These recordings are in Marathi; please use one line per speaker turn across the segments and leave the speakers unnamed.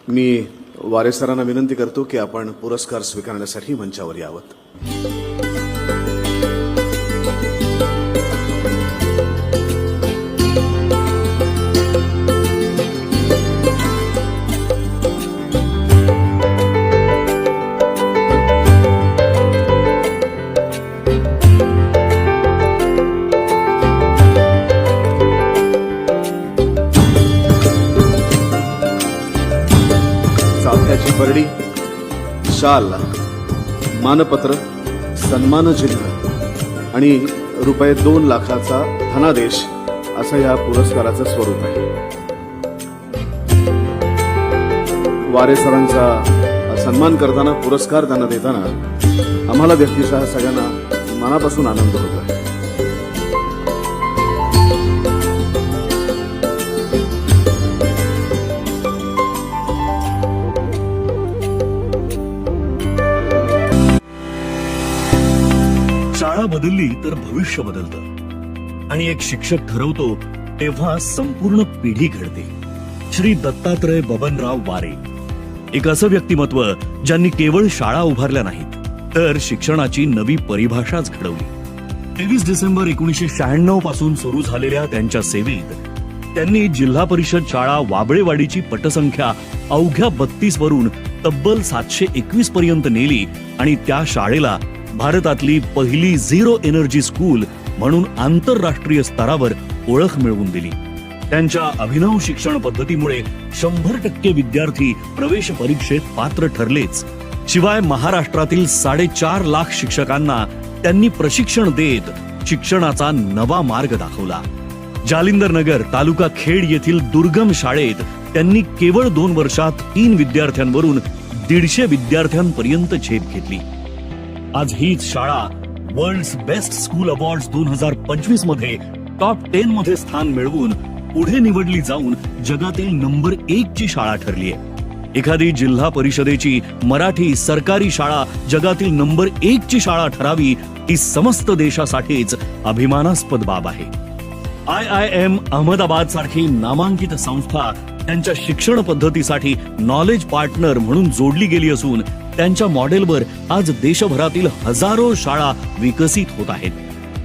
मी वारे सरांना विनंती करतो की आपण पुरस्कार स्वीकारण्यासाठी मंचावर यावं. चाफ्याची बरडी, शाल, मानपत्र, सन्मानचिन्ह आणि रुपये 2 लाखाचा धनादेश असं या पुरस्काराचं स्वरूप आहे. वारे सरांचा सन्मान करताना, पुरस्कार त्यांना देताना आम्हाला व्यक्तिशः सगळ्यांना मनापासून आनंद होतो आहे.
शाळा बदलली तर भविष्य बदलतं आणि एक शिक्षक ठरवतो तेव्हा संपूर्ण पिढी घडते. श्री दत्तात्रय बबनराव वारे एक असं व्यक्तिमत्व ज्यांनी केवळ शाळा उभारल्या नाहीत तर शिक्षणाची नवी परिभाषाच घडवली. 23 डिसेंबर 1996 पासून सुरू झालेल्या त्यांच्या सेवेत त्यांनी जिल्हा परिषद शाळा वाबळेवाडीची पटसंख्या अवघ्या 32 वरून तब्बल 721 पर्यंत नेली आणि त्या शाळेला भारतातली पहिली झिरो एनर्जी स्कूल म्हणून आंतरराष्ट्रीय स्तरावर ओळख मिळवून दिली. त्यांच्या अभिनव शिक्षण पद्धतीमुळे 100% विद्यार्थी प्रवेश परीक्षेत पात्र ठरलेच. शिवाय महाराष्ट्रातील 4.5 लाख शिक्षकांना त्यांनी प्रशिक्षण देत शिक्षणाचा नवा मार्ग दाखवला. जालिंदर नगर तालुका खेड येथील दुर्गम शाळेत त्यांनी केवळ 2 वर्षात 3 विद्यार्थ्यांवरून 150 विद्यार्थ्यांपर्यंत झेप घेतली. आज हीच शाळा वर्ल्ड्स बेस्ट स्कूल अवॉर्ड्स 2025 मध्ये टॉप 10 मध्ये स्थान मिळवून पुढे निवडली जाऊन जगातील नंबर 1 ची शाळा ठरली आहे. एखादी जिल्हा परिषदेची मराठी सरकारी शाळा जगातील नंबर 1 ची शाळा ठरावी ही समस्त देशासाठीच अभिमानास्पद बाब आहे. IIM अहमदाबाद सारखी नामांकित संस्था त्यांच्या शिक्षण पद्धतीसाठी नॉलेज पार्टनर म्हणून जोडली गेली असून त्यांच्या मॉडेलवर आज देशभरातील हजारो शाळा विकसित होत आहेत.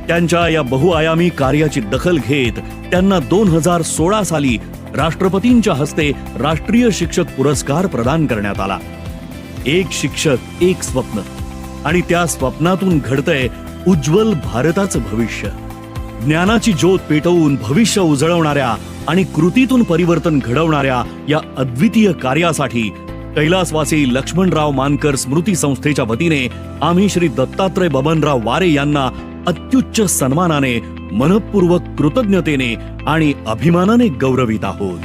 त्यांच्या या बहुआयामी कार्याची दखल घेत त्यांना 2016 साली राष्ट्रपतींच्या हस्ते राष्ट्रीय शिक्षक पुरस्कार प्रदान करण्यात आला. एक शिक्षक एक स्वप्न आणि त्या स्वप्नातून घडतंय उज्ज्वल भारताचं भविष्य. ज्ञानाची ज्योत पेटवून भविष्य उजळवणाऱ्या आणि कृतीतून परिवर्तन घडवणाऱ्या या अद्वितीय कार्यासाठी कैलासवासी लक्ष्मणराव मानकर स्मृती संस्थेच्या वतीने आम्ही श्री दत्तात्रय बबनराव वारे यांना अत्युच्च सन्मानाने मनःपूर्वक कृतज्ञतेने आणि अभिमानाने गौरवित आहोत.